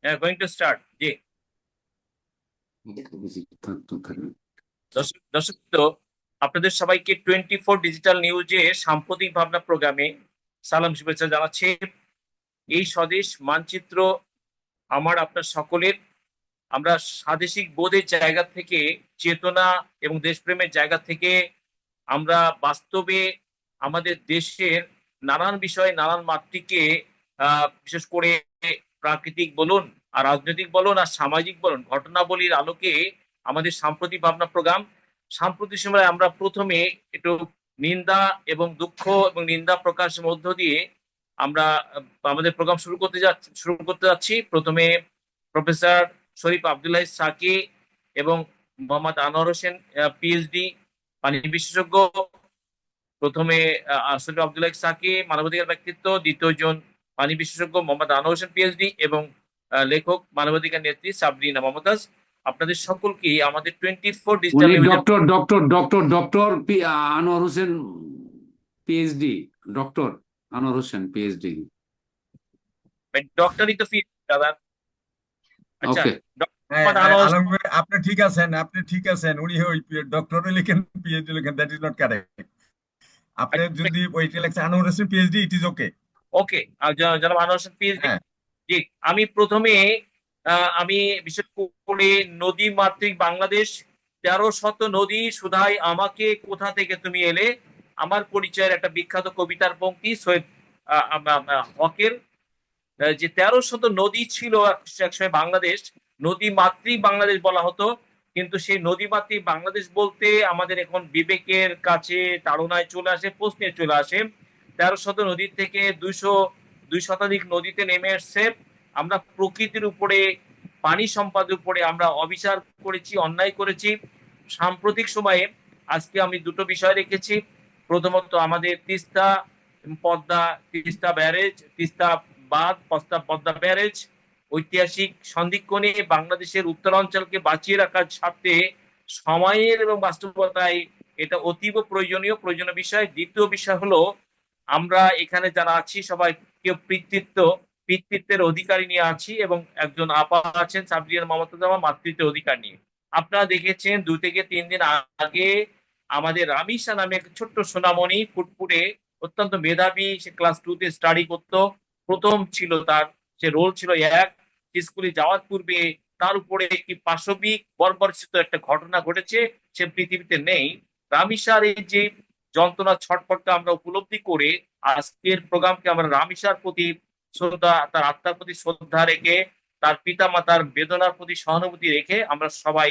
Going to start. জি। দর্শক দর্শক তো আপনাদের সবাইকে 24 ডিজিটাল নিউজে সাম্প্রতিক ভাবনা প্রোগ্রামে সালাম শুভেচ্ছা জানাচ্ছি। এই স্বদেশ মানচিত্র আমার আপনার সকলের। আমরা স্বাদেশিক বোধের জায়গা থেকে, চেতনা এবং দেশপ্রেমের জায়গা থেকে আমরা বাস্তবে আমাদের দেশের নানান বিষয়, নানান মাতৃকে বিশেষ করে প্রাকৃতিক বলুন, আর রাজনৈতিক বলুন, আর সামাজিক বলুন, ঘটনাবলীর আলোকে আমাদের সাম্প্রতিক ভাবনা প্রোগ্রাম। সাম্প্রতিক সময়ে আমরা প্রথমে একটু নিন্দা এবং দুঃখ এবং নিন্দা প্রকাশের মধ্য দিয়ে আমরা আমাদের প্রোগ্রাম শুরু করতে যাচ্ছি। প্রথমে প্রফেসর শরীফ আব্দুল্লাহ সাকি এবং মোহাম্মদ আনোয়ার হোসেন, পিএইচডি, পানি বিশেষজ্ঞ। প্রথমে শরীফ আব্দুল্লাহ সাকি, মানবাধিকার ব্যক্তিত্ব। দ্বিতীয় জন পানি বিশেষজ্ঞ মোহাম্মদ আনোয়ার হোসেন, পিএইচডি, এবং লেখক মানবাধিকার নেত্রী সাবরিনা মমতাজ। আপনাদের সকলকে আমাদের 24 ডিজিটাল উনি নিউজের doctor Anwar Hossain PhD. Doctor Anwar Hossain PhD. ডক্টরই তো ফি দাদা। আচ্ছা, ওকে। ডক্টর হ্যাঁ, মোহাম্মদ আনোয়ার হোসেন। আলম ভাই, আপনি ঠিক আছেন, আপনি ঠিক আছেন। উনি ওই ডক্টরও লিখেন, পিএইচডি লিখেন, দ্যাট ইজ নট কারেক্ট। আপনি যদি ওইটা লেখছেন Anwar Hossain PhD, it is okay. Okay, জনাব আনোয়ার হোসেন, পিএইচডি। হ্যাঁ, জি। আমি প্রথমে আমি বিশেষ করে নদী মাতৃক বাংলাদেশ, 13শত নদী সুধাই আমাকে, কোথা থেকে তুমি এলে, আমার পরিচয়ের একটা বিখ্যাত কবিতার পংক্তি সৈয়দ হকের। যে 13শত নদী ছিল একসময় বাংলাদেশ, নদী মাতৃক বাংলাদেশ বলা হতো। কিন্তু সেই নদী মাতৃক বাংলাদেশ বলতে আমাদের এখন বিবেকের কাছে তাড়নায় চলে আসে, প্রশ্নে চলে আসে। 13শত নদীর থেকে 2 শতাধিক নদীতে নেমে এসছে। আমরা প্রকৃতির উপরে, পানি সম্পদের উপরে আমরা অবিচার করেছি, অন্যায় করেছি। সাম্প্রতিক সময়ে আজকে আমি দুটো বিষয় রেখেছি। প্রথমত আমাদের তিস্তা, পদ্মা, তিস্তা ব্যারেজ, তিস্তা বাঁধ, পদ্মা ব্যারেজ ঐতিহাসিক সন্ধিক্ষণে বাংলাদেশের উত্তরাঞ্চলকে বাঁচিয়ে রাখার স্বার্থে সময়ের এবং বাস্তবতায় এটা অতীব প্রয়োজনীয় বিষয়। দ্বিতীয় বিষয় হলো, আমরা এখানে যারা আছি সবাই কেউ পিতৃত্বের অধিকারী নিয়ে আছি, এবং একজন আপা আছেন সাবরিয়ার মমতাজ, মাতৃত্বের অধিকার নিয়ে। আপনারা দেখেছেন 2 থেকে 3 দিন আগে আমাদের রামিসা নামে এক ছোট্ট সোনামণি, ফুটফুটে, অত্যন্ত মেধাবী, সে ক্লাস 2-তে স্টাডি করতো। প্রথম ছিল তার, সে রোল ছিল এক। স্কুলে যাওয়ার পূর্বে তার উপরে একটি পাশবিক বর্বরচিত একটা ঘটনা ঘটেছে, সে পৃথিবীতে নেই। রামিসার এই যে যন্ত্রণা, ছটফটটা আমরা উপলব্ধি করে আজকের প্রোগ্রামকে আমরা রামিসার প্রতি শ্রদ্ধা, তার আত্মার প্রতি শ্রদ্ধা রেখে, তার পিতা মাতার বেদনার প্রতি সহানুভূতি রেখে আমরা সবাই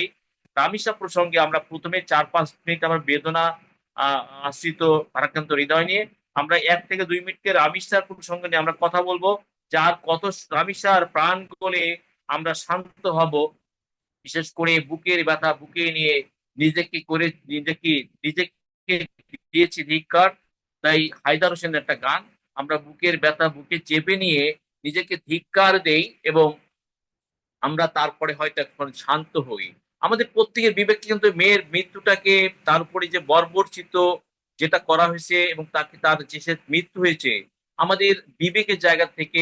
রামিসা প্রসঙ্গে আমরা প্রথমে 4-5 মিনিট আমার বেদনা আশ্রিত ভারাক্রান্ত হৃদয় নিয়ে আমরা 1 থেকে 2 মিনিটকে রামিসার প্রসঙ্গে নিয়ে আমরা কথা বলবো। যার কত রামিসার প্রাণ গলে আমরা শান্ত হব। বিশেষ করে বুকের ব্যথা বুকে নিয়ে নিজেকে দিয়েছি ধিক্কার। তাই হায়দার হোসেনের একটা গান, আমরা বুকের ব্যথা বুকে চেপে নিয়ে নিজেকে ধিক্কার দেই, এবং আমরা তারপরে হয়তো এখন শান্ত হই। আমাদের প্রত্যেকের বিবেক কিন্তু মেয়ের মৃত্যুটাকে, তার উপরে যে বর্বরচিত যেটা করা হয়েছে এবং তাকে, তার যে সে মৃত্যু হয়েছে, আমাদের বিবেকের জায়গা থেকে,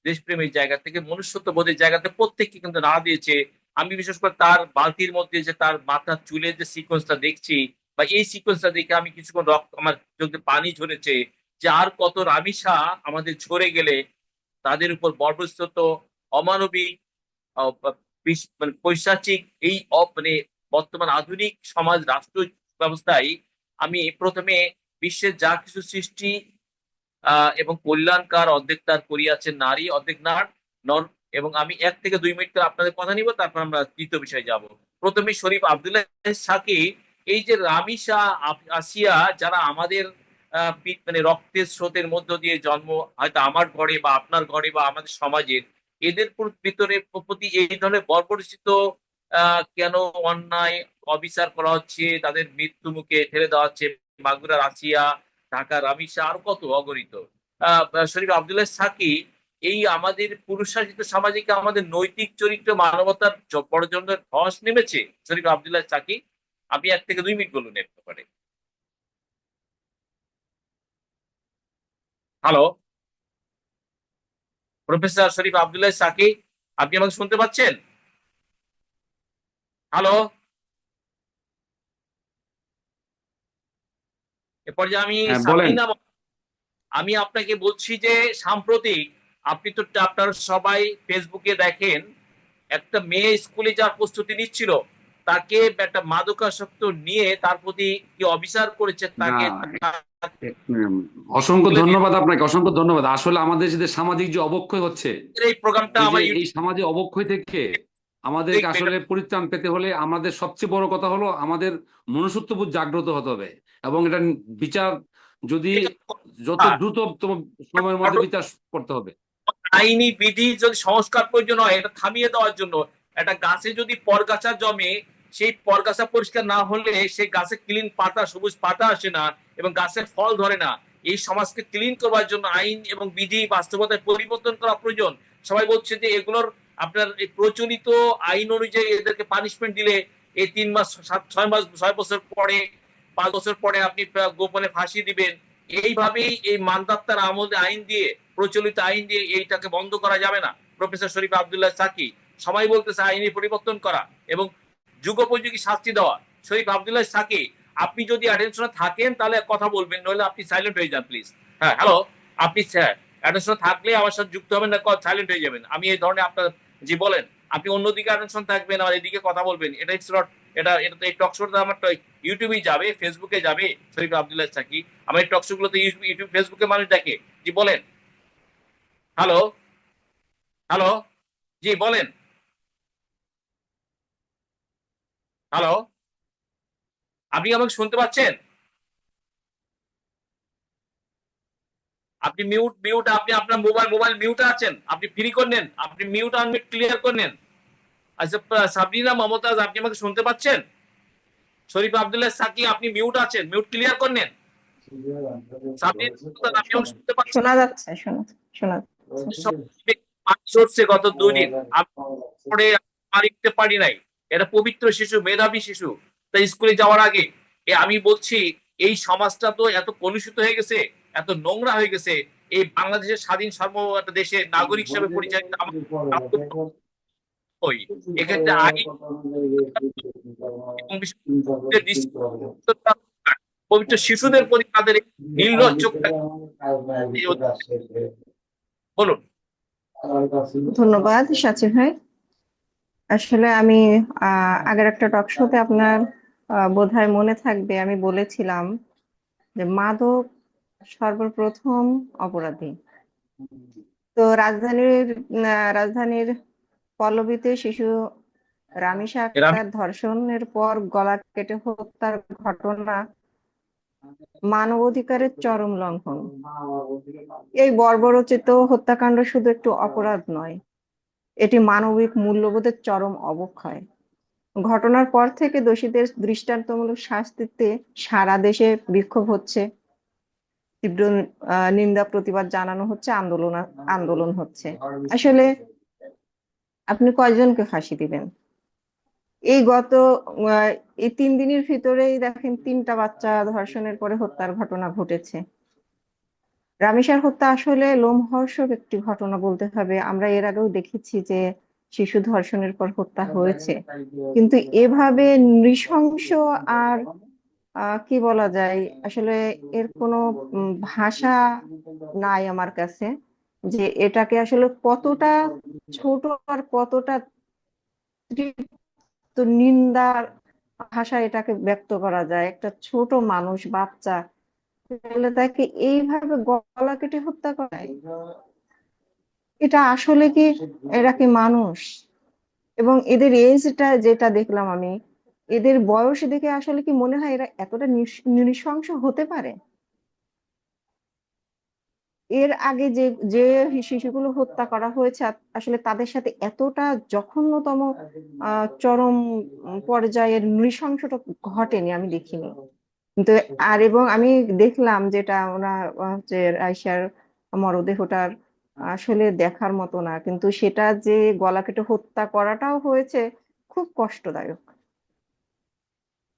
দেশপ্রেমের জায়গা থেকে, মনুষ্যত্ব বোধের জায়গাতে প্রত্যেককে কিন্তু নাড়া দিয়েছে। আমি বিশেষ করে তার বালতির মধ্যে যে তার মাথার চুলের যে সিকোয়েন্সটা দেখছি, বা এই সিকোয়েন্সটা দেখে আমি কিছুক্ষণ রক্ত, আমার চোখে পানি ঝরেছে, যে আর কত রামিসা আমাদের ঝরে গেলে তাদের উপর বর্বরচিত, অমানবিক, মানে পৈশাচিক এই মানে বর্তমান আধুনিক সমাজ রাষ্ট্র ব্যবস্থায় আমি প্রথমে বিশ্বের যা কিছু সৃষ্টি এবং কল্যাণকার, অর্ধেক তার করিয়াছেন নারী, অর্ধেক নর। এবং আমি 1 থেকে 2 মিনিট করে আপনাদের কথা নিব, তারপর আমরা তৃতীয় বিষয়ে যাব। প্রথমে শরীফ আব্দুল্লাহ সাকি, এই যে রামিসা, আসিয়া, যারা আমাদের মানে রক্তের স্রোতের মধ্য দিয়ে জন্ম, হয়তো আমার ঘরে বা আপনার ঘরে বা আমাদের সমাজের, এদের ভিতরে প্রতি এই ধরনের বর্বরচিত কেন অন্যায়, অবিচার করা হচ্ছে, তাদের মৃত্যু মুখে ঠেলে দেওয়া হচ্ছে। মাগুরার আসিয়া, ঢাকা রামিসা, আর কত অগণিত। শরীফ আব্দুল্লাহ সাকি এই আমাদের পুরুষাসিত সমাজে কি আমাদের নৈতিক চরিত্র, মানবতার পরজনের ধস নেমেছে শরীফ আব্দুল্লাহ সাকি? আপনি 1 থেকে 2 মিনিট বলুন এর ব্যাপারে। হ্যালো, প্রফেসর শরীফ আব্দুল্লাহ সাকি। আপনি আমাকে শুনতে পাচ্ছেন? হ্যালো? এরপর যে আমি হ্যাঁ বলেন। সাবরিনা, আমি আপনাকে বলছি যে সাম্প্রতিক আপনি তো আপনার সবাই ফেসবুকে দেখেন, একটা মেয়ে স্কুলে যাওয়ার প্রস্তুতি নিচ্ছিল, তাকে একটা মাদকাসক্ত নিয়ে তার প্রতি কি অবিচার করেছে, না, তাকে উম, অসংখ্য তুলে দিয়ে ধন্যবাদ আপনাকে, অসংখ্য ধন্যবাদ। আসলে আমাদের যে সামাজিক যে অবক্ষয় হচ্ছে, এই প্রোগ্রামটা এই যে আমার এই ইউটিউব সামাজিক অবক্ষয় থেকে আমাদেরকে দেখবে এটা। আসলে পরিত্রাণ পেতে হলে আমাদের সবচেয়ে বড় কথা হলো আমাদের মনুষ্যত্ববোধ জাগ্রত হতে হবে, এবং এটা বিচার যদি এটা যত দ্রুততম সময়ের মধ্যে বিচার করতে হবে। আইনি বিধি যদি সংস্কার প্রয়োজন হয়, এটা থামিয়ে দেওয়ার জন্য, একটা গাছে যদি পরগাছা জমে, সেই পরগাছা পরিষ্কার না হলে সেই গাছে ক্লিন পাতা, সবুজ পাতা আসে না এবং গাছের ফল ধরে না। এই সমাজকে ক্লিন করবার জন্য আইন এবং বিধি বাস্তবতায় পরিবর্তন করা প্রয়োজন। সবাই বলছে যে এগুলোর আপনার এই প্রচলিত আইন অনুযায়ী এদেরকে পানিশমেন্ট দিলে এই 3 মাস, 6 মাস, 6 বছর পরে, 5 বছর পরে আপনি গোপনে ফাঁসি দিবেন। এইভাবেই এই মানদাত্তার আমলে আইন দিয়ে, প্রচলিত আইন দিয়ে এইটাকে বন্ধ করা যাবে না। প্রফেসর শরীফ আব্দুল্লাহ সাকি সবাই বলতেছে আইনি পরিবর্তন করা এবং যুগোপযোগী শাস্তি দেওয়া। শরীফ আব্দুল্লাহ সাকি, আপনি যদি অ্যাটেনশনে থাকেন তাহলে কথা বলবেন, নইলে আপনি সাইলেন্ট হয়ে যান প্লিজ। হ্যাঁ, হ্যালো, আপনি অ্যাটেনশনে থাকলে আমার সাথে যুক্ত হবেন, না সাইলেন্ট হয়ে যাবেন। আমি এই ধরনের আপনার, জি বলেন, আপনি অন্যদিকে অ্যাটেনশন থাকবেন আর এদিকে কথা বলবেন, এটা ইটস নট, এটা তো এই টক শোটা আমার ইউটিউবেই যাবে, ফেসবুকে যাবে। শরীফ আব্দুল্লাহ সাকি, আমার এই টক শো গুলোতে ইউটিউব ফেসবুকে মানুষ দেখে। জি বলেন। হ্যালো? হ্যালো? জি বলেন। হ্যালো? আপনি আমাকে শুনতে পাচ্ছেন? আপনি মিউট, আপনি আপনার মোবাইল মিউটে আছেন, আপনি ফ্রি করে নেন, আপনি মিউট আনমিউট ক্লিয়ার করে নেন। আচ্ছা, সাবরিনা মমতাজ, আপনি আমাকে শুনতে পাচ্ছেন? শরীফ আব্দুল্লাহ সাকি, আপনি মিউট আছেন, মিউট ক্লিয়ার করে নেন। সাবরিনা মমতাজ, আপনি আমাকে শুনতে পাচ্ছেন? শোনা যাচ্ছে, শোনা সব পানি ঝরছে গত 2 দিন, আমি পড়ে পারিতে পারি নাই। এটা পবিত্র শিশু, মেধাবী শিশু, তাই স্কুলে যাওয়ার আগে আমি বলছি, এই সমাজটা তো এত কলুষিত হয়ে গেছে, এত নোংরা হয়ে গেছে। এই বাংলাদেশের স্বাধীন সার্ব একটা দেশের নাগরিক হিসেবে পরিচালিত হই, এক্ষেত্রে আইন এবং বিশেষ করে পবিত্র শিশুদের প্রতি তাদের নির্লজ্জ বলুন। ধন্যবাদ সাচি ভাই। আসলে আমি আগের একটা টক শোতে আপনার বোধহয় মনে থাকবে, আমি বলেছিলাম যে মাদক সর্বপ্রথম অপরাধী। তো রাজধানীর পল্লবীতে শিশু রামিসা আক্তার ধর্ষণের পর গলা কেটে হত্যার ঘটনা মানবাধিকারের চরম লঙ্ঘন। এই বর্বরোচিত হত্যাকাণ্ড শুধু একটু অপরাধ নয়, এটি মানবিক মূল্যবোধের চরম অবক্ষয়। ঘটনার পর থেকে দোষীদের দৃষ্টান্তমূলক শাস্তিতে সারা দেশে বিক্ষোভ হচ্ছে, তীব্র নিন্দা প্রতিবাদ জানানো হচ্ছে, আন্দোলন হচ্ছে। আসলে আপনি কয়জনকে ফাঁসি দিবেন? এই গত এই 3 দিনের ভিতরেই দেখেন 3টা বাচ্চা ধর্ষণের পরে হত্যার ঘটনা ঘটেছে। রামিসার হত্যা আসলে লোমহর্ষক একটি ঘটনা বলতে হবে। আমরা এর আগেও দেখেছি যে শিশু ধর্ষণের পর হত্যা হয়েছে, কিন্তু এভাবে নৃশংস আর কি বলা যায়, আসলে এর কোনো ভাষা নাই আমার কাছে যে এটাকে আসলে কতটা ছোট আর কতটা তীব্র নিন্দার ভাষায় এটাকে ব্যক্ত করা যায়। একটা ছোট মানুষ, বাচ্চা, তাহলে তাকে এইভাবে গলা কেটে হত্যা করা, এটা আসলে কি, এরা কি মানুষ? এবং এদের এজটা যেটা দেখলাম আমি, এদের বয়স দেখে আসলে কি মনে হয় এরা এতটা নৃশংস হতে পারে? এর আগে যে যে শিশুগুলো হত্যা করা হয়েছে আসলে তাদের সাথে এতটা জঘন্যতম চরম পর্যায়ের নৃশংসতা ঘটেনি, আমি দেখিনি। কিন্তু এবং আমি দেখলাম যেটা ওনার হচ্ছে আয়শার মরদেহটার আসলে দেখার মতো না, কিন্তু সেটা যে গলা কেটে হত্যা করাটাও হয়েছে খুব কষ্টদায়ক।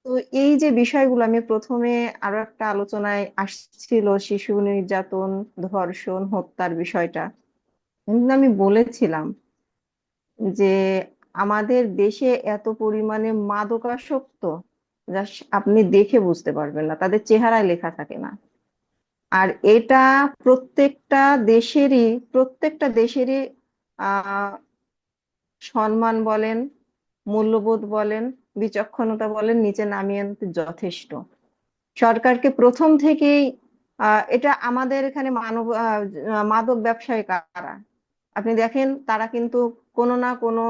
তো এই যে বিষয়গুলো আমি প্রথমে আরো একটা আলোচনায় আসছিল, শিশু নির্যাতন, ধর্ষণ, হত্যার বিষয়টা, কিন্তু আমি বলেছিলাম যে আমাদের দেশে এত পরিমাণে মাদকাসক্ত যা আপনি দেখে বুঝতে পারবেন না, তাদের চেহারায় লেখা থাকে না। আর এটা প্রত্যেকটা দেশেরই আহ সম্মান বলেন, মূল্যবোধ বলেন, বিচক্ষণতা বলেন নিচে নামিয়ে আনতে যথেষ্ট। সরকারকে প্রথম থেকেই এটা আমাদের এখানে মাদক ব্যবসায়ী কারা আপনি দেখেন, তারা কিন্তু কোনো না কোনো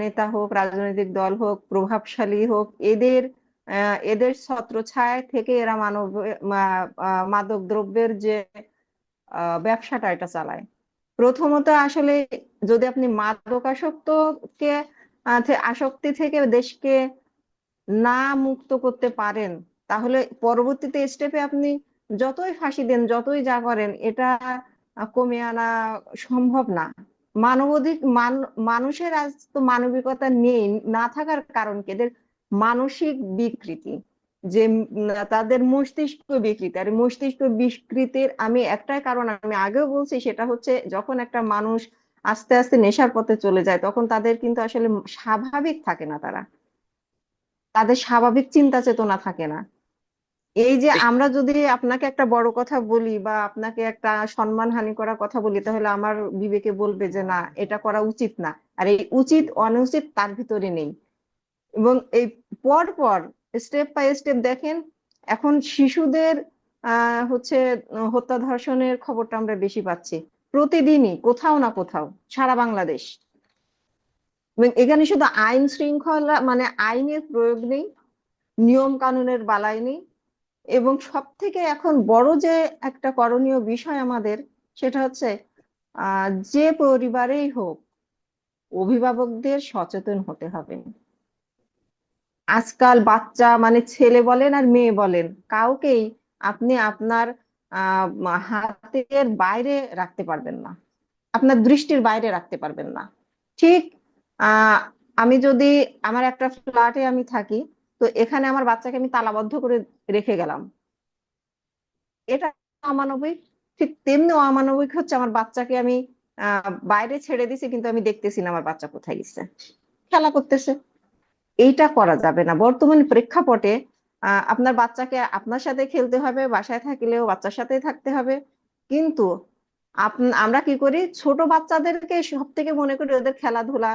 নেতা হোক, রাজনৈতিক দল হোক, প্রভাবশালী হোক, এদের ছত্রছায়া থেকে এরা মাদক দ্রব্যের যে ব্যবসাটা এটা চালায়। প্রথমত আসলে যদি আপনি মাদকাসক্তকে আসক্তি থেকে দেশকে না মুক্ত করতে পারেন, তাহলে পরবর্তীতে স্টেপে আপনি যতই ফাঁসি দেন, যতই যা করেন, এটা কমে আনা সম্ভব না। মানবাধিক মানুষের আজ তো মানবিকতা নেই, না থাকার কারণ কি? এদের মানসিক বিকৃতি, যে তাদের মস্তিষ্ক বিকৃতি। আর এই মস্তিষ্ক বিকৃতির আমি একটাই কারণ আমি আগেও বলছি, সেটা হচ্ছে যখন একটা মানুষ আস্তে আস্তে নেশার পথে চলে যায়, তখন তাদের কিন্তু আসলে স্বাভাবিক থাকে না, তাদের স্বাভাবিক চিন্তা চেতনা থাকে না। এই যে আমরা যদি আপনাকে একটা বড় কথা বলি বা আপনাকে একটা সম্মানহানি করার কথা বলি, তাহলে আমার বিবেকে বলবে যে না, এটা করা উচিত না। আর এই উচিত অনুচিত তার ভিতরে নেই। এবং এই পর পর স্টেপ বাই স্টেপ দেখেন, এখন শিশুদের হচ্ছে হত্যা ধর্ষণের খবরটা আমরা বেশি পাচ্ছি প্রতিদিনই, কোথাও না কোথাও, সারা বাংলাদেশ। এবং এখানে শুধু আইন শৃঙ্খলা মানে আইনের প্রয়োগ নেই, নিয়ম কানুনের বালাই নেই, এবং সব থেকে এখন বড় যে একটা করণীয় বিষয় আমাদের, সেটা হচ্ছে যে পরিবারেই হোক, অভিভাবকদের সচেতন হতে হবে। আজকাল বাচ্চা মানে ছেলে বলেন আর মেয়ে বলেন, কাউকেই আপনি আপনার হাতের বাইরে রাখতে পারবেন না, আপনার দৃষ্টির বাইরে রাখতে পারবেন না। ঠিক আহ আমি যদি আমার একটা ফ্ল্যাটে আমি থাকি, তো এখানে আমার বাচ্চাকে আমি তালাবদ্ধ করে রেখে গেলাম, এটা অমানবিক। ঠিক তেমনি অমানবিক হচ্ছে আমার বাচ্চাকে আমি বাইরে ছেড়ে দিছি, কিন্তু আমি দেখতেছি না আমার বাচ্চা কোথায় গেছে, খেলা করতেছে। এইটা করা যাবে না বর্তমান প্রেক্ষাপটে। আপনার বাচ্চাকে আপনার সাথে খেলতে হবে, বাসায় থাকলেও বাচ্চার সাথেই থাকতে হবে। কিন্তু আমরা কি করি, ছোট বাচ্চাদেরকে সব থেকে মনে করি ওদের খেলাধুলা,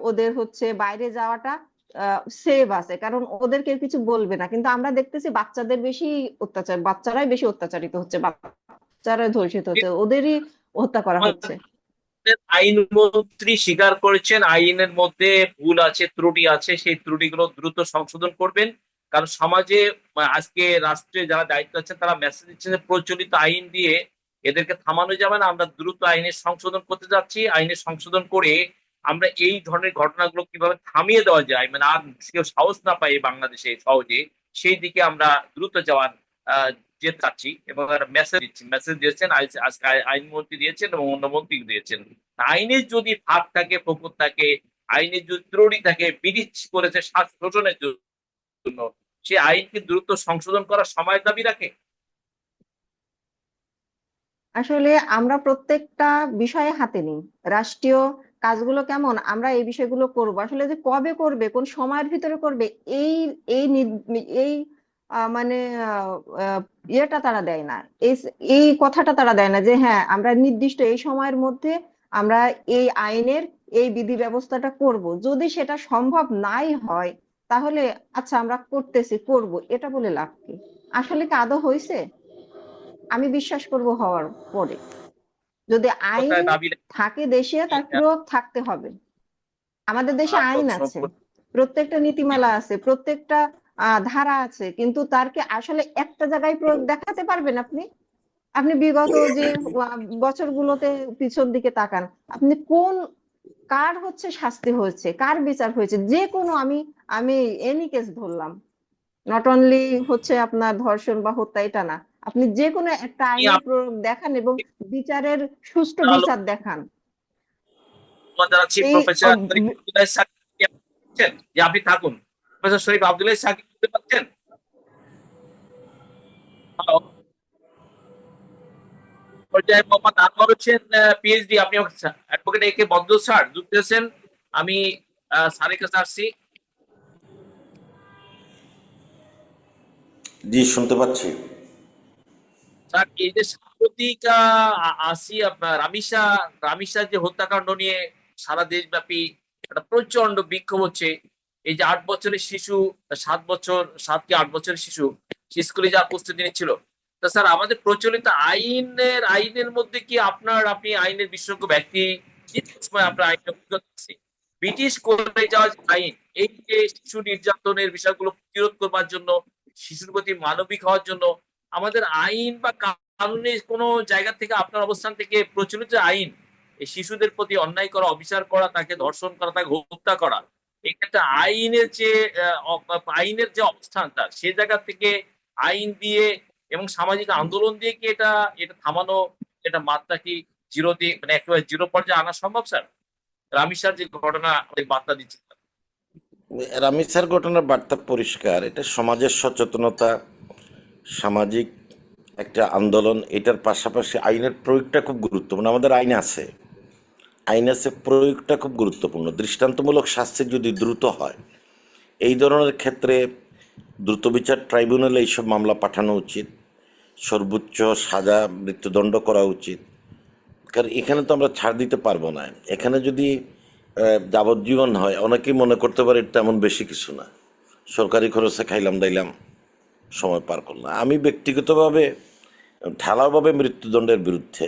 ওদের হচ্ছে বাইরে যাওয়াটা সেভ আছে, কারণ ওদের কেউ কিছু বলবে না। কিন্তু আমরা দেখতেছি বাচ্চারাই বেশি অত্যাচারিত হচ্ছে, বাচ্চারা ধর্ষিত হচ্ছে, ওদেরই হত্যা করা হচ্ছে। আইনমন্ত্রী স্বীকার করেছেন আইনের মধ্যে ভুল আছে, ত্রুটি আছে, সেই ত্রুটিগুলো দ্রুত সংশোধন করবেন। কারণ সমাজে আজকে রাষ্ট্রে যারা দায়িত্ব আছেন তারা মেসেজ দিচ্ছেন যে প্রচলিত আইন দিয়ে এদেরকে থামানো যাবে না, আমরা দ্রুত আইনের সংশোধন করতে যাচ্ছি। আইনের সংশোধন করে আমরা এই ধরনের ঘটনাগুলো কিভাবে থামিয়ে দেওয়া যায়, মানে আর কেউ সাহস না পায় বাংলাদেশে সহজে, সেই দিকে আমরা দ্রুত যাওয়ার যেতে চাচ্ছি। এবং মেসেজ দিয়েছেন আজকে আইনমন্ত্রী দিয়েছেন এবং অন্য মন্ত্রী দিয়েছেন। আইনের যদি ফাঁক থাকে, ফোকর থাকে, আইনের যদি ত্রুটি থাকে, ব্রিটিশ করেছে শ্বাস শোষণের জন্য, সে আইনকে দ্রুত সংশোধন করার সময় দাবি রাখে। আসলে আমরা প্রত্যেকটা বিষয়ে হাতে নিই, রাষ্ট্রীয় কাজগুলো কেমন আমরা এই বিষয়গুলো করব, আসলে যে কবে করবে, কোন সময়ের ভিতরে করবে, এই এই এই মানে আহ, আহ, ইয়েটা তারা দেয় না, এই এই কথাটা তারা দেয় না যে হ্যাঁ আমরা নির্দিষ্ট এই সময়ের মধ্যে আমরা এই আইনের এই বিধি ব্যবস্থাটা করব। যদি সেটা সম্ভব নাই হয়, তাহলে আচ্ছা আমরা করব, এটা বলে লাভ কি? আসলে কি আদৌ হয়েছে? আমি বিশ্বাস করব হওয়ার পরে। যদি আইন কথায় দাবি থাকে দেশে, তার প্রয়োগ থাকতে হবে। আমাদের দেশে আইন আছে, প্রত্যেকটা নীতিমালা আছে, প্রত্যেকটা ধারা আছে, কিন্তু তার কি আসলে একটা জায়গায় প্রয়োগ দেখাতে পারবেন আপনি? আপনি বিগত যে বছরগুলোতে পিছন দিকে তাকান, আপনি কার হচ্ছে শাস্তি হয়েছে, কার বিচার হয়েছে? যে কোনো আমি আমি এনি কেস ধরলাম, নট অনলি হচ্ছে আপনার ধর্ষণ বা হত্যা, এটা না, আপনি যে কোনো একটা আইনের প্রয়োগ দেখান এবং বিচারের সুষ্ঠু বিচার দেখান। জানাচ্ছি এই প্রফেসর আব্দুল্লাহ সাকিব, যে আপনি থাকুন। প্রফেসর শরীফ আব্দুল্লাহ সাকিব শুনতে পাচ্ছেন? হ্যালো। পর্যায়ে মোহাম্মদ আনোয়ার হোসেন পিএইচডি, আপনি advocate A K Badrul sir যুক্ত আছেন। আমি স্যারের কাছে আসছি। জি, শুনতে পাচ্ছি। স্যার, এই যে সাম্প্রতিক আসি আপনার রামিসা যে হত্যাকাণ্ড নিয়ে সারা দেশব্যাপী একটা প্রচন্ড বিক্ষোভ হচ্ছে। এই যে 8 বছরের শিশু, 7 কি 8 বছরের শিশু সে স্কুলে যাওয়ার প্রস্তুতি নিচ্ছিল। তো স্যার, আমাদের প্রচলিত আইনের মধ্যে কি আপনি আইনের বিশেষজ্ঞ ব্যক্তি, সময় আপনার আইনের অভিজ্ঞতা আছে, ব্রিটিশ করে যাওয়া যে আইন, এই যে শিশু নির্যাতনের বিষয়গুলো প্রতিরোধ করবার জন্য, শিশুর প্রতি মানবিক হওয়ার জন্য আমাদের আইন বা কানুনের কোনো জায়গা থেকে, আপনার অবস্থান থেকে প্রচলিত আইন এই শিশুদের প্রতি অন্যায় করা, অবিচার করা, তাকে ধর্ষণ করা, তাকে হত্যা করা, এক্ষেত্রে আইনের যে অবস্থান তার সে জায়গা থেকে আইন দিয়ে এবং সামাজিক আন্দোলন দিয়ে কি এটা থামানো, এটা মাত্রা কি জিরো দিয়ে, মানে একেবারে জিরো পর্যায়ে আনা সম্ভব স্যার? রামিসার যে ঘটনা আমাদের বার্তা দিচ্ছে। রামিসার ঘটনার বার্তা পরিষ্কার, এটা সমাজের সচেতনতা, সামাজিক একটা আন্দোলন, এটার পাশাপাশি আইনের প্রয়োগটা খুব গুরুত্বপূর্ণ। আমাদের আইন আছে, প্রয়োগটা খুব গুরুত্বপূর্ণ। দৃষ্টান্তমূলক শাস্তি যদি দ্রুত হয়, এই ধরনের ক্ষেত্রে দ্রুত বিচার ট্রাইব্যুনালে এইসব মামলা পাঠানো উচিত, সর্বোচ্চ সাজা মৃত্যুদণ্ড করা উচিত। কারণ এখানে তো আমরা ছাড় দিতে পারবো না। এখানে যদি যাবজ্জীবন হয়, অনেকেই মনে করতে পারে এটা তেমন বেশি কিছু না, সরকারি খরচে খাইলাম দাইলাম, সময় পার করলাম। আমি ব্যক্তিগতভাবে ঢালাওভাবে মৃত্যুদণ্ডের বিরুদ্ধে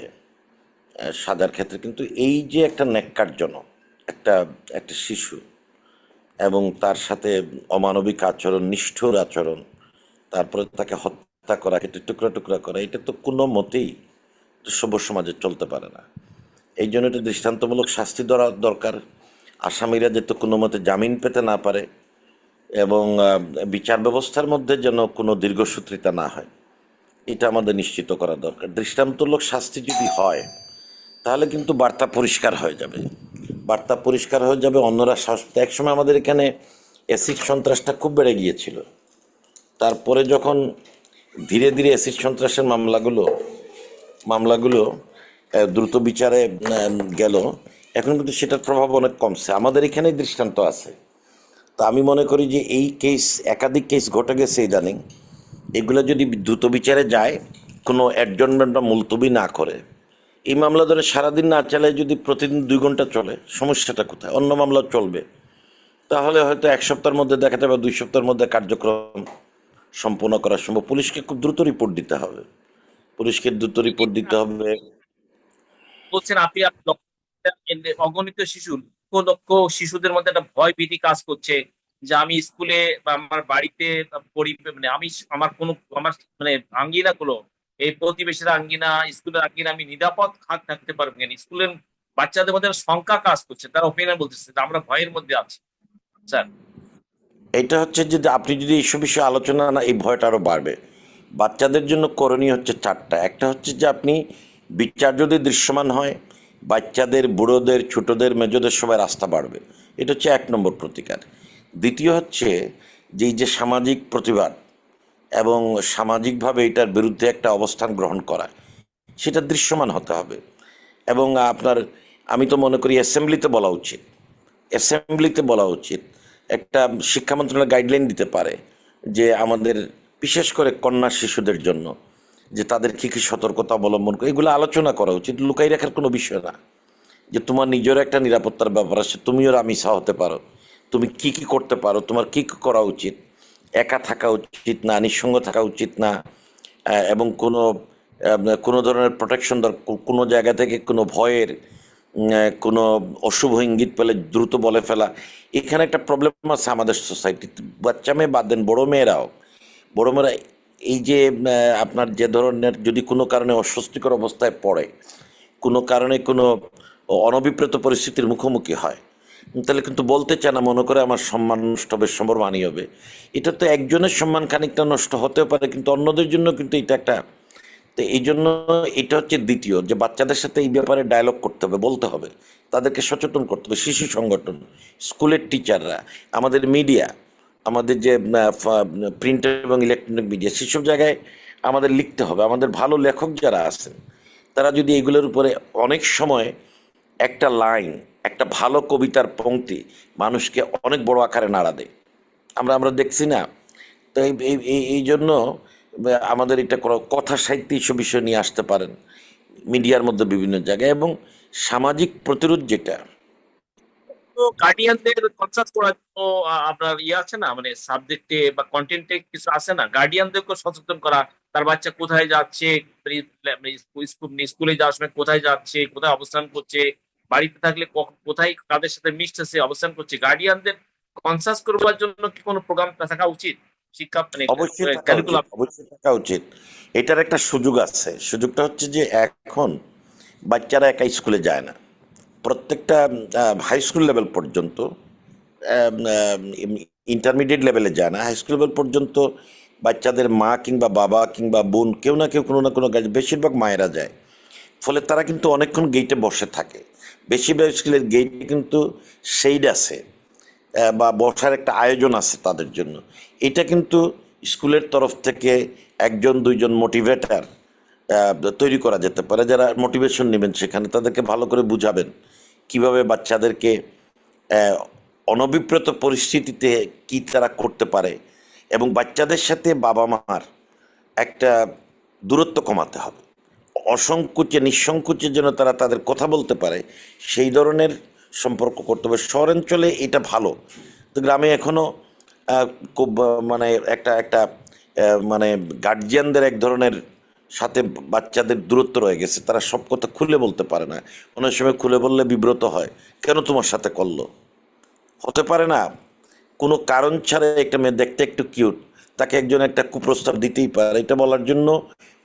সাজার ক্ষেত্রে, কিন্তু এই যে একটা ন্যাক্কারজনক একটা শিশু এবং তার সাথে অমানবিক আচরণ, নিষ্ঠুর আচরণ, তারপরে তাকে হত্যা করা, কেটে টুকরা টুকরা করা, এটা তো কোনো মতেই সভ্য সমাজে চলতে পারে না। এই জন্য এটা দৃষ্টান্তমূলক শাস্তি দেওয়া দরকার। আসামিরা যাতে কোনো মতে জামিন পেতে না পারে এবং বিচার ব্যবস্থার মধ্যে যেন কোনো দীর্ঘসূত্রিতা না হয়, এটা আমাদের নিশ্চিত করা দরকার। দৃষ্টান্তমূলক শাস্তি যদি হয় তাহলে কিন্তু বার্তা পরিষ্কার হয়ে যাবে, অন্যরা সাহস। একসময় আমাদের এখানে অ্যাসিড সন্ত্রাসটা খুব বেড়ে গিয়েছিল, তারপরে যখন ধীরে ধীরে অ্যাসিড সন্ত্রাসের মামলাগুলো দ্রুত বিচারে গেল, এখন কিন্তু সেটার প্রভাব অনেক কমছে। আমাদের এখানেই দৃষ্টান্ত আছে। তা আমি মনে করি যে এই একাধিক কেস ঘটে গেছে ইদানিং, এগুলো যদি দ্রুত বিচারে যায়, কোনো অ্যাডজর্নমেন্ট বা মুলতবি না করে, এই মামলা ধরে সারাদিন না চালায় যদি প্রতিদিন 2 ঘন্টা চলে, সমস্যাটা কোথায়? অন্য মামলা চলবে, তাহলে হয়তো 1 সপ্তাহের মধ্যে দেখা যাবে, 2 সপ্তাহের মধ্যে কার্যক্রম সম্পন্ন করা সম্ভব। পুলিশকে খুব দ্রুত রিপোর্ট দিতে হবে, বলছেন আপনি অগণিত লক্ষ শিশুদের মধ্যে একটা ভয় ভীতি কাজ করছে যে আমি স্কুলে বা আমার বাড়িতে মানে আমার মানে আঙ্গিনা গুলো, এই প্রতিবেশীর আঙ্গিনা, স্কুলের আঙ্গিনা আমি নিরাপদ থাকতে পারবো কিনা, স্কুলের বাচ্চাদের মধ্যে একটা শঙ্কা কাজ করছে, তারা ওপিনিয়ন বলতেছে যে আমরা ভয়ের মধ্যে আছি স্যার। এটা হচ্ছে যে আপনি যদি এইসব বিষয়ে আলোচনা না, এই ভয়টা আরও বাড়বে। বাচ্চাদের জন্য করণীয় হচ্ছে 4টা। একটা হচ্ছে যে আপনি বিচার যদি দৃশ্যমান হয়, বাচ্চাদের, বুড়োদের, ছোটদের, মেজোদের সবাই রাস্তা বাড়বে, এটা হচ্ছে 1 নম্বর প্রতিকার। দ্বিতীয় হচ্ছে যে এই যে সামাজিক প্রতিবাদ এবং সামাজিকভাবে এটার বিরুদ্ধে একটা অবস্থান গ্রহণ করা, সেটা দৃশ্যমান হতে হবে। এবং আমি তো মনে করি অ্যাসেম্বলিতে বলা উচিত, একটা শিক্ষা মন্ত্রণালয় গাইডলাইন দিতে পারে যে আমাদের বিশেষ করে কন্যা শিশুদের জন্য যে তাদের কী কী সতর্কতা অবলম্বন করে, এগুলো আলোচনা করা উচিত। লুকাই রাখার কোনো বিষয় না, যে তোমার নিজের একটা নিরাপত্তার ব্যাপার আছে, তুমিও রামিসা হতে পারো, তুমি কি কি করতে পারো, তোমার কি কি করা উচিত, একা থাকা উচিত না, নিঃসঙ্গ থাকা উচিত না, এবং কোনো ধরনের প্রোটেকশন কোনো জায়গা থেকে কোনো ভয়ের কোনো অশুভ ইঙ্গিত পেলে দ্রুত বলে ফেলা। এখানে একটা প্রবলেম আছে আমাদের সোসাইটিতে, বাচ্চা মেয়ে বাদ দেন, বড় মেয়েরা এই যে আপনার যে ধরনের যদি কোনো কারণে অস্বস্তিকর অবস্থায় পড়ে, কোনো কারণে কোনো অনভিপ্রেত পরিস্থিতির মুখোমুখি হয়, তাহলে কিন্তু বলতে চায় না, মনে করে আমার সম্মান নষ্ট হবে, সম্মানহানি হবে। এটা তো একজনের সম্মান খানিকটা নষ্ট হতেও পারে, কিন্তু অন্যদের জন্য কিন্তু এটা একটা। তো এই জন্য এটা হচ্ছে দ্বিতীয়, যে বাচ্চাদের সাথে এই ব্যাপারে ডায়লগ করতে হবে, বলতে হবে, তাদেরকে সচেতন করতে হবে। শিশু সংগঠন, স্কুলের টিচাররা, আমাদের মিডিয়া, আমাদের যে প্রিন্ট এবং ইলেকট্রনিক মিডিয়া, সেসব জায়গায় আমাদের লিখতে হবে। আমাদের ভালো লেখক যারা আছেন তারা যদি এগুলোর উপরে অনেক সময় একটা লাইন, একটা ভালো কবিতার পংক্তি মানুষকে অনেক বড় আকারে নাড়া দেয়। আমরা আমরা দেখছি না? তো এই জন্য আমাদের এটা কথা সাহিত্য এইসব বিষয় নিয়ে আসতে পারেন মিডিয়ার মধ্যে বিভিন্ন জায়গায়, এবং সামাজিক প্রতিরোধ যেটা তো গার্ডিয়ানদের কনসাল্ট করার জন্য আপনার আছে না, মানে সাবজেক্টে বা কন্টেন্টে কিছু আছে না, গার্ডিয়ানদেরকে সচেতন করা, তার বাচ্চা কোথায় যাচ্ছে, স্কুলে যাওয়ার সময় কোথায় যাচ্ছে, কোথায় অবস্থান করছে, বাড়িতে থাকলে কোথায় কাদের সাথে মিশতেছে, অবস্থান করছে, গার্ডিয়ানদের কনসাস করবার জন্য কি কোনো প্রোগ্রাম থাকা উচিত? শিক্ষা মানে অবশ্যই থাকা উচিত, ক্যারিকুলাম। অবশ্যই থাকা উচিত। এটার একটা সুযোগ আছে। সুযোগটা হচ্ছে যে এখন বাচ্চারা একা স্কুলে যায় না। প্রত্যেকটা হাই স্কুল লেভেল পর্যন্ত, ইন্টারমিডিয়েট লেভেলে যায় না, হাই স্কুল লেভেল পর্যন্ত বাচ্চাদের মা কিংবা বাবা কিংবা বোন কেউ না কেউ কোনো না কোনো কাজে, বেশিরভাগ মায়েরা যায়। ফলে তারা কিন্তু অনেকক্ষণ গেটে বসে থাকে। বেশিরভাগ স্কুলের গেটে কিন্তু শেড আছে, বা বসার একটা আয়োজন আছে তাদের জন্য। এটা কিন্তু স্কুলের তরফ থেকে একজন দুইজন মোটিভেটার তৈরি করা যেতে পারে, যারা মোটিভেশন নেবেন সেখানে, তাদেরকে ভালো করে বুঝাবেন কিভাবে বাচ্চাদেরকে অনভিপ্রেত পরিস্থিতিতে কি তারা করতে পারে, এবং বাচ্চাদের সাথে বাবা মার একটা দূরত্ব কমাতে হবে। অসংকোচে নিঃসংকোচে যেন তারা তাদের কথা বলতে পারে, সেই ধরনের সম্পর্ক করতে হবে। শহরাঞ্চলে এটা ভালো, তো গ্রামে এখনো খুব মানে একটা একটা মানে গার্জিয়ানদের এক ধরনের সাথে বাচ্চাদের দূরত্ব রয়ে গেছে। তারা সব কথা খুলে বলতে পারে না। অনেক সময় খুলে বললে বিব্রত হয়, কেন তোমার সাথে করলো? হতে পারে না কোনো কারণ ছাড়া একটা মেয়ে দেখতে একটু কিউট, তাকে একজন একটা কুপ্রস্তাব দিতেই পারে, এটা বলার জন্য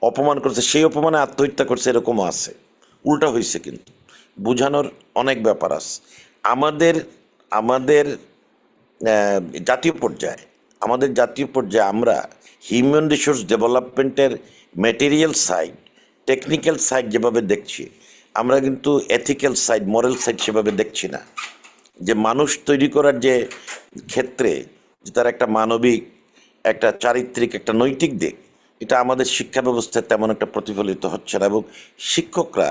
অপমান করছে, সেই অপমানে আত্মহত্যা করছে, এরকমও আছে। উল্টা হয়েছে, কিন্তু বোঝানোর অনেক ব্যাপার আছে। আমাদের আমাদের জাতীয় পর্যায়ে আমরা হিউম্যান রিসোর্স ডেভেলপমেন্টের ম্যাটেরিয়াল সাইড, টেকনিক্যাল সাইড যেভাবে দেখছি, আমরা কিন্তু এথিক্যাল সাইড, মরাল সাইড সেভাবে দেখছি না। যে মানুষ তৈরি করার যে ক্ষেত্রে যে তার একটা মানবিক, একটা চারিত্রিক, একটা নৈতিক দিক, এটা আমাদের শিক্ষা ব্যবস্থায় তেমন একটা প্রতিফলিত হচ্ছে না। এবং শিক্ষকরা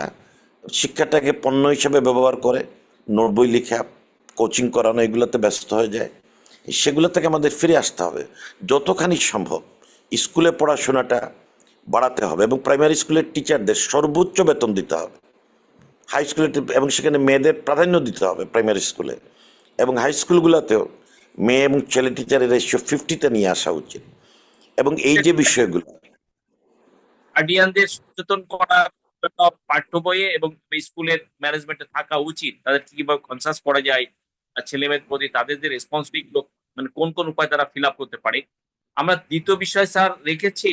শিক্ষাটাকে পণ্য হিসেবে ব্যবহার করে, নোট বই লেখা, কোচিং করানো, এগুলোতে ব্যস্ত হয়ে যায়। সেগুলো থেকে আমাদের ফিরে আসতে হবে। যতখানি সম্ভব স্কুলে পড়াশোনাটা বাড়াতে হবে, এবং প্রাইমারি স্কুলের টিচারদের সর্বোচ্চ বেতন দিতে হবে। হাই স্কুলে, এবং সেখানে মেয়েদের প্রাধান্য দিতে হবে প্রাইমারি স্কুলে, এবং হাই স্কুলগুলোতেও মেয়ে এবং ছেলে টিচারের রেশিও 50-তে নিয়ে আসা উচিত। এবং এই যে বিষয়গুলো, গার্ডিয়ানদের সচেতন করার জন্য পাঠ্য বইয়ে এবং স্কুলের ম্যানেজমেন্টে থাকা উচিত, তাদের কিভাবে কনসাস করা যায়, আর ছেলে মেয়ের প্রতি তাদের যে রেসপন্সিবিলিটি, মানে কোন কোন উপায় তারা ফিল আপ করতে পারে। আমরা দ্বিতীয় বিষয় স্যার রেখেছি,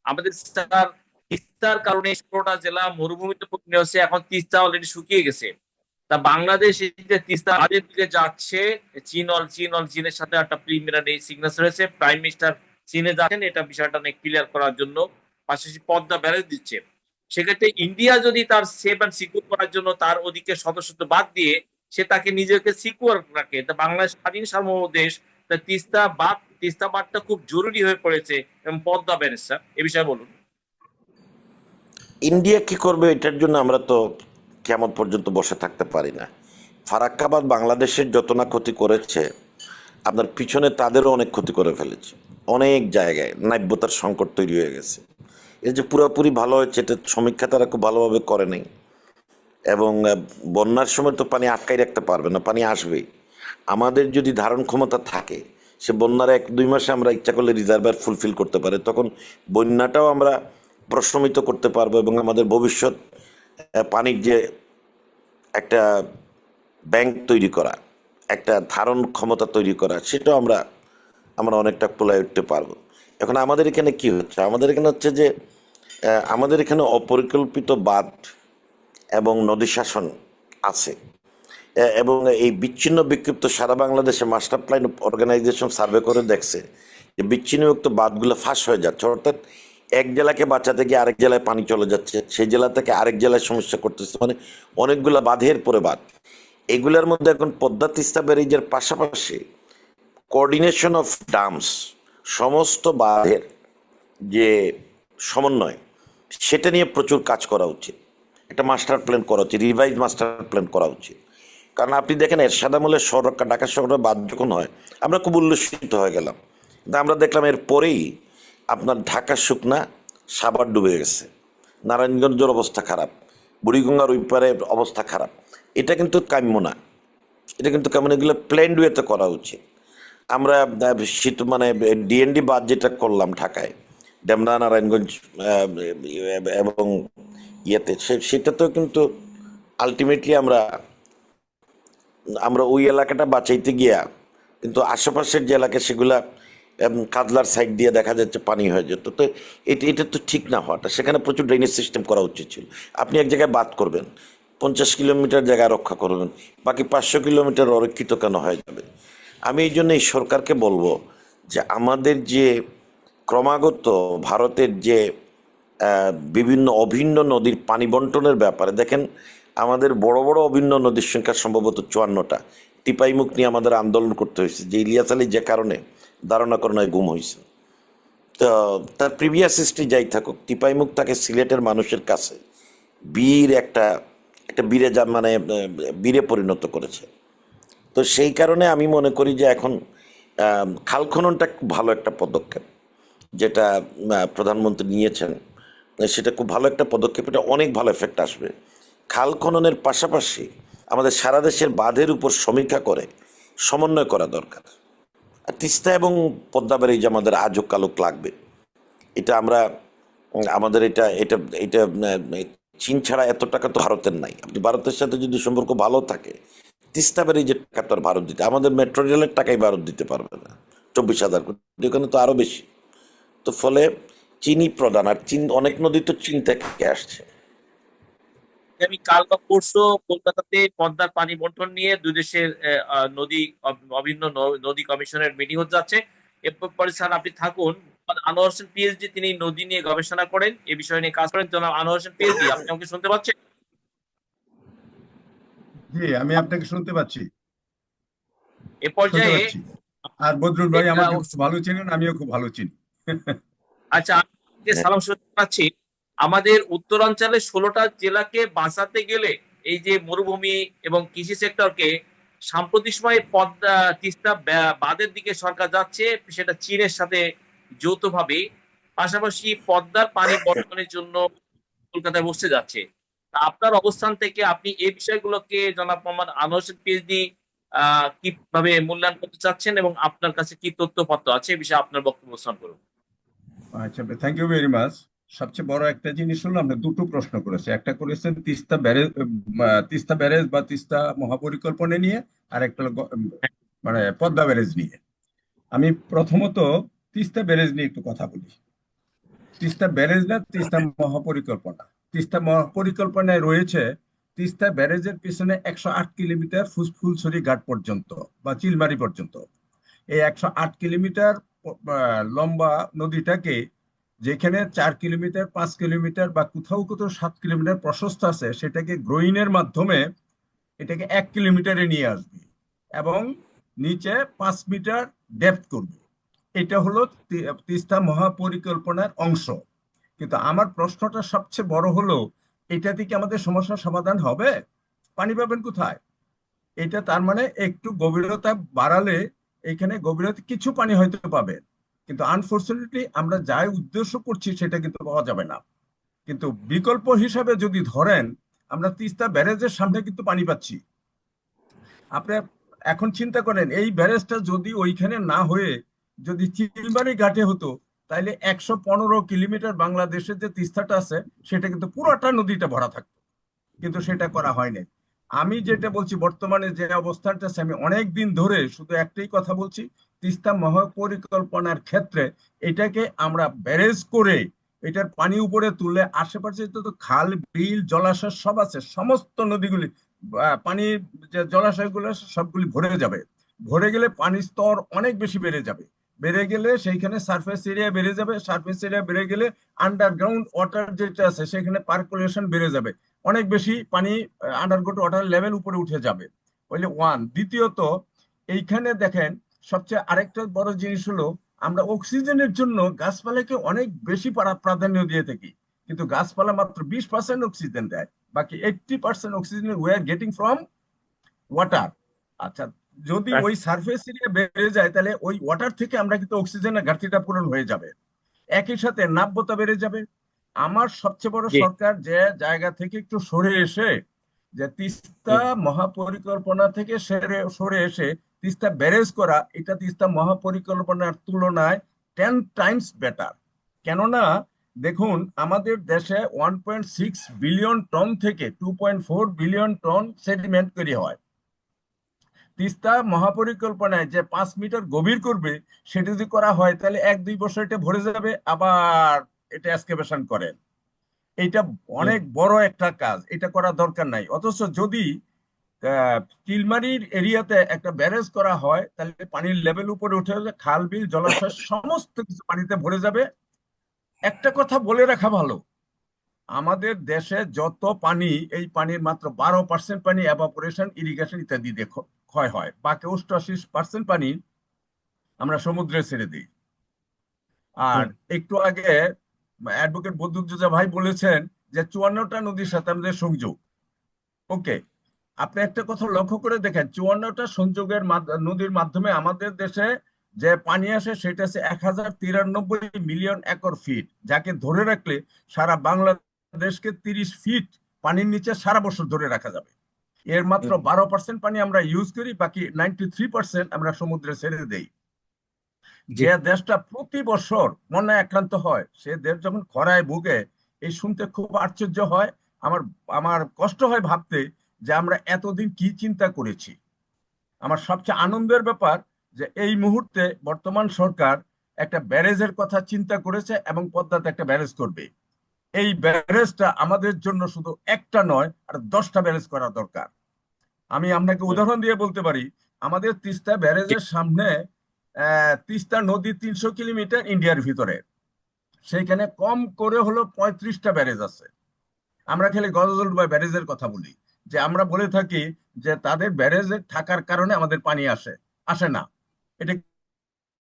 আমাদের স্যার তিস্তার কারণে 16টা জেলা মরুভূমিতে পরিণত হচ্ছে, এখন তিস্তা অলরেডি শুকিয়ে গেছে। তা বাংলাদেশ এই যে তিস্তা আগের দিকে যাচ্ছে, চীনের সাথে একটা প্রিলিমিনারি সিগনেচার হয়েছে, প্রাইম মিনিস্টার চীনে যাচ্ছেন এটা বিষয়টা নিয়ে ক্লিয়ার করার জন্য, পাশাপাশি পদ্মা ব্যারেজ দিচ্ছে। সেক্ষেত্রে ইন্ডিয়া যদি তার সেফ অ্যান্ড সিকিউর করার জন্য তার ওদিকে সদস্যত্ব বাদ দিয়ে সে তাকে নিজেকে সিকিউর রাখে, তা বাংলাদেশ স্বাধীন সার্বভৌম দেশ, তা তিস্তা বাদটা খুব জরুরি হয়ে পড়েছে, এবং পদ্মা ব্যারেজ। স্যার এ বিষয়ে বলুন। ইন্ডিয়া কি করবে এটার জন্য আমরা তো কেমন পর্যন্ত বসে থাকতে পারি না। ফারাক্কাবাদ বাংলাদেশের যত না ক্ষতি করেছে, আপনার পিছনে তাদেরও অনেক ক্ষতি করে ফেলেছে। অনেক জায়গায় নাব্যতার সংকট তৈরি হয়ে গেছে। এই যে পুরোপুরি ভালো হয়েছে, এটা সমীক্ষা তারা খুব ভালোভাবে করে নাই। এবং বন্যার সময় তো পানি আটকাই রাখতে পারবে না, পানি আসবেই। আমাদের যদি ধারণ ক্ষমতা থাকে, সে বন্যার 1-2 মাসে আমরা ইচ্ছা করলে রিজার্ভার ফুলফিল করতে পারি, তখন বন্যাটাও আমরা প্রশমিত করতে পারবো, এবং আমাদের ভবিষ্যৎ পানির যে একটা ব্যাংক তৈরি করা, একটা ধারণ ক্ষমতা তৈরি করা, সেটাও আমরা অনেকটা তোলায় উঠতে পারবো। এখন আমাদের এখানে কি হচ্ছে? আমাদের এখানে হচ্ছে যে আমাদের এখানে অপরিকল্পিত বাঁধ এবং নদী শাসন আছে, এবং এই বিচ্ছিন্ন বিক্ষিপ্ত সারা বাংলাদেশে মাস্টার প্ল্যান অর্গানাইজেশন সার্ভে করে দেখছে যে বিচ্ছিন্নযুক্ত বাঁধগুলো ফাঁস হয়ে যাচ্ছে। অর্থাৎ এক জেলাকে বাঁচাতে গিয়ে আরেক জেলায় পানি চলে যাচ্ছে, সেই জেলা থেকে আরেক জেলায় সমস্যা করতেছে, মানে অনেকগুলো বাঁধের পরে বাঁধ। এগুলোর মধ্যে এখন পদ্মা তিস্তা ব্যারেজের পাশাপাশি কোঅর্ডিনেশন অফ ডামস, সমস্ত বাঁধের যে সমন্বয়, সেটা নিয়ে প্রচুর কাজ করা উচিত। একটা মাস্টার প্ল্যান করা উচিত, রিভাইজ মাস্টার প্ল্যান করা উচিত। কারণ আপনি দেখেন এরশাদ আমলের শহর ঢাকা শহরে বাদ যখন হয় আমরা খুব উল্লসিত হয়ে গেলাম, কিন্তু আমরা দেখলাম এর পরেই আপনার ঢাকা শুকনা, সাভার ডুবে গেছে, নারায়ণগঞ্জের অবস্থা খারাপ, বুড়িগঙ্গার ওই পারে অবস্থা খারাপ। এটা কিন্তু কাম্য না, এটা কিন্তু কেমন, এগুলো প্ল্যান্ড ওয়েতে করা উচিত। আমরা শীত মানে ডিএনডি বাদ যেটা করলাম ঢাকায়, ডেমরা, নারায়ণগঞ্জ এবং ইয়েতে, সেটাতেও কিন্তু আলটিমেটলি আমরা ওই এলাকাটা বাঁচাইতে গিয়া কিন্তু আশেপাশের যে এলাকা সেগুলা কাজলার সাইড দিয়ে দেখা যাচ্ছে পানি হয়ে যেত। তো এটা তো ঠিক না হওয়াটা, সেখানে প্রচুর ড্রেনেজ সিস্টেম করা উচিত ছিল। আপনি এক জায়গায় বাদ করবেন, 50 কিলোমিটার জায়গা রক্ষা করবেন, বাকি 500 কিলোমিটার অরক্ষিত কেন হয়ে যাবে? আমি এই জন্য এই সরকারকে বলবো যে আমাদের যে ক্রমাগত ভারতের যে বিভিন্ন অভিন্ন নদীর পানি বন্টনের ব্যাপারে দেখেন, আমাদের বড় বড় অভিন্ন নদীর সংখ্যা সম্ভবত 54টা। টিপাইমুখ নিয়ে আমাদের আন্দোলন করতে হয়েছে, যে ইলিয়াস আলী যে কারণে ধারণা করোনায় গুম হয়েছে। তো তার প্রিভিয়াস হিস্ট্রি যাই থাকুক, টিপাইমুখ তাকে সিলেটের মানুষের কাছে বীর একটা বীরে মানে বীরে পরিণত করেছে। তো সেই কারণে আমি মনে করি যে এখন খাল খননটা খুব ভালো একটা পদক্ষেপ যেটা প্রধানমন্ত্রী নিয়েছেন, সেটা খুব ভালো একটা পদক্ষেপ, এটা অনেক ভালো এফেক্ট আসবে। খাল খননের পাশাপাশি আমাদের সারা দেশের বাঁধের উপর সমীক্ষা করে সমন্বয় করা দরকার। আর তিস্তা এবং পদ্মা ব্যারেজ আমাদের আজও কালক লাগবে, এটা আমরা আমাদের এটা এটা এটা চীন ছাড়া এত টাকা তো ভারতের নাই। আপনি ভারতের সাথে যদি সম্পর্ক ভালো থাকে, তিস্তা ব্যারেজের টাকা তো আর ভারত দিতে, আমাদের মেট্রো রেলের টাকাই ভারত দিতে পারবে না, 24,000 কোটি, ওখানে তো আরো বেশি। তো ফলে চীনই প্রধান, আর চীন অনেক নদী তো চীন থেকে আসছে। আমি কাল বা পরশু কলকাতাতে পদ্মার পানি বন্টন নিয়ে দুই দেশের নদী অভিন্ন নদী কমিশনের মিটিং হতে যাচ্ছে। এরপরে স্যার আপনি থাকুন। আনোয়ার হোসেন পিএইচডি, তিনি নদী নিয়ে গবেষণা করেন, এই বিষয় নিয়ে কাজ করেন। জনাব আনোয়ার হোসেন পিএইচডি, আপনি আমাকে শুনতে পাচ্ছেন? জি, আমি আপনাকে শুনতে পাচ্ছি, এ পর্যায়ে আর বদরুল ভাই এটা আমাকে খুব ভালো চিনেন, আমিও খুব ভালো চিনি। আচ্ছা, আপনাকে সালাম শুনাচ্ছি। আমাদের উত্তরাঞ্চলে 16টা জেলাকে বাঁচাতে গেলে এই যে মরুভূমি এবং কৃষি সেক্টরকে, সাম্প্রতিক সময়ে পদ্মা তিস্তা বাঁধের দিকে সরকার যাচ্ছে, সেটা চীনের সাথে যৌথভাবে। পাশাপাশি পদ্মার পানি বন্টনের জন্য কলকাতায় বসতে যাচ্ছে। তা আপনার অবস্থান থেকে আপনি এই বিষয়গুলোকে জনাব মোহাম্মদ আনোয়ার হোসেন পিএইচডি কিভাবে মূল্যায়ন করতে চাচ্ছেন এবং আপনার কাছে কি তথ্যপত্র আছে, এই বিষয়ে আপনার বক্তব্য উপস্থাপন করুন। আচ্ছা, থ্যাংক ইউ ভেরি মাচ। সবচেয়ে বড় একটা জিনিস হলো আপনি দুটো প্রশ্ন করেছে, একটা করেছেন তিস্তা ব্যারেজ বা তিস্তা মহাপরিকল্পনা নিয়ে, আর একটা হলো মানে পদ্মা ব্যারেজ নিয়ে। আমি প্রথমত তিস্তা ব্যারেজ নিয়ে একটু কথা বলি। তিস্তা ব্যারেজ না, তিস্তা মহাপরিকল্পনা। তিস্তা মহাপরিকল্পনায় রয়েছে তিস্তা ব্যারেজের পিছনে 108 কিলোমিটার ফুলছড়ি ঘাট পর্যন্ত বা চিলমারি পর্যন্ত। এই 108 কিলোমিটার লম্বা নদীটাকে, যেখানে 4 কিলোমিটার 5 কিলোমিটার বা কোথাও কোথাও 7 কিলোমিটার প্রশস্ত আছে, সেটাকে গ্রোইনের মাধ্যমে এটাকে 1 কিলোমিটারে নিয়ে আসবে এবং নিচে 5 মিটার ডেপথ করবে। এটা হলো তিস্তা মহাপরিকল্পনার অংশ। কিন্তু আমার প্রশ্নটা সবচেয়ে বড় হলো, এটা থেকে আমাদের সমস্যার সমাধান হবে? পানি পাবেন কোথায়? এটা তার মানে একটু গভীরতা বাড়ালে এখানে গভীরতা কিছু পানি হয়তো পাবেন, কিন্তু আনফর্চুনেটলি আমরা যাই উদ্দেশ্য করছি সেটা কিন্তু পাওয়া যাবে না। কিন্তু বিকল্প হিসাবে যদি ধরেন, আমরা তিস্তা ব্যারেজের সামনে কিন্তু পানি পাচ্ছি। আপনি এখন চিন্তা করেন, এই ব্যারেজটা যদি ওইখানে না হয়ে যদি চিলমারি ঘাটে হতো, তাহলে 115 কিলোমিটার বাংলাদেশের যে তিস্তাটা আছে সেটা কিন্তু পুরোটা নদীটা ভরা থাকতো, কিন্তু সেটা করা হয়নি। আমি যেটা বলছি, বর্তমানে যে অবস্থানটা আছে, আমি অনেক দিন ধরে শুধু একটাই কথা বলছি, তিস্তা মহাপরিকল্পনার ক্ষেত্রে এটাকে আমরা ব্যারেজ করে এটার পানি উপরে তুললে আশেপাশে তো খাল, বিল, জলাশয় সব আছে, সমস্ত নদীগুলি পানির যে জলাশয়গুলো আছে সবগুলি ভরে যাবে। ভরে গেলে পানির স্তর অনেক বেশি বেড়ে যাবে। বেড়ে গেলে সেইখানে সারফেস এরিয়া বেড়ে যাবে। সারফেস এরিয়া বেড়ে গেলে আন্ডারগ্রাউন্ড ওয়াটার যেটা আছে সেখানে পার্কুলেশন বেড়ে যাবে, অনেক বেশি পানি আন্ডারগ্রাউন্ড ওয়াটার লেভেল উপরে উঠে যাবে। বলে ওয়ান। দ্বিতীয়ত, এইখানে দেখেন সবচেয়ে আরেকটা বড় জিনিস হলো, আমরা অক্সিজেনের জন্য গাছপালাকে অনেক বেশি প্রাধান্য দিয়ে থাকি, কিন্তু গাছপালা মাত্র 20% অক্সিজেন দেয়, বাকি 80% oxygen we are getting from water. আচ্ছা, যদি ওই সারফেস এরিয়া বেড়ে যায় তাহলে ওই ওয়াটার থেকে আমরা কিন্তু অক্সিজেনের ঘাটতিটা পূরণ হয়ে যাবে, একই সাথে নাব্যতা বেড়ে যাবে। আমার সবচেয়ে বড় জি। সরকার যে জায়গা থেকে একটু সরে এসে, যে তিস্তা মহাপরিকল্পনা থেকে সরে এসে তিস্তা ব্যারেজ করা, এটা তিস্তা মহাপরিকল্পনার তুলনায় 10 টাইমস বেটার। কেননা দেখুন, আমাদের দেশে 1.6 বিলিয়ন টন থেকে 2.4 বিলিয়ন টন সেডিমেন্ট তৈরি হয়। তিস্তা মহাপরিকল্পনায় যে 5 মিটার গভীর করবে, সেটা যদি করা হয় তাহলে 1-2 বছর এটা ভরে যাবে, আবার এটা এক্সকেভেশন করেন। এটা অনেক বড় একটা কাজ, এটা করা দরকার নাই। অথচ যদি চিলমারির এরিয়াতে একটা ব্যারেজ করা হয় তাহলে পানির লেভেল উপরে উঠে যাবে, খাল বিল জলাশয় সমস্ত কিছু পানিতে ভরে যাবে। একটা কথা বলে রাখা ভালো, আমাদের দেশে যত পানি, এই পানির মাত্র 12% পানি এভাপোরেশন, ইরিগেশন ইত্যাদি দিয়ে ক্ষয় হয়, বাকি 88% পানি আমরা সমুদ্রে ছেড়ে দিই। আর একটু আগে অ্যাডভোকেট বদরুদ্দোজা ভাই বলেছেন যে 54টা নদীর সাথে আমাদের সংযোগ। ওকে, আপনি একটা কথা লক্ষ্য করে দেখেন, 54টা সংযোগের নদীর মাধ্যমে আমাদের দেশে যে পানি আসে সেটা হচ্ছে 1093 মিলিয়ন একর ফিট, যাকে ধরে রাখলে সারা বাংলাদেশকে 30 ফিট পানির নিচে সারা বছর ধরে রাখা যাবে। এর মাত্র 12% পানি আমরা ইউজ করি, বাকি 93% আমরা সমুদ্রে ছেড়ে দেই। যে দেশটা প্রতি বছর বন্যায় আক্রান্ত হয়, সে দেশ যখন খরায় ভুগে, এই শুনতে খুব আশ্চর্য হয়। আমার আমার কষ্ট হয় ভাবতে যে আমরা এতদিন কি চিন্তা করেছি। আমার সবচেয়ে আনন্দের ব্যাপার যে এই মুহূর্তে বর্তমান সরকার একটা ব্যারেজের কথা চিন্তা করেছে এবং পদ্মাতে একটা ব্যারেজ করবে। এই ব্যারেজটা আমাদের জন্য শুধু একটা নয়, আর 10টা ব্যারেজ করা দরকার। আমি আপনাকে উদাহরণ দিয়ে বলতে পারি, আমাদের তিস্তা ব্যারেজের সামনে তিস্তা নদী 300 কিলোমিটার ইন্ডিয়ার ভিতরে, সেইখানে কম করে হলো 35টা ব্যারেজ আছে। আমরা খালি গজলডুবা ব্যারেজের কথা বলি, যে আমরা বলে থাকি যে তাদের ব্যারেজে থাকার কারণে আমাদের পানি আসে না। এটা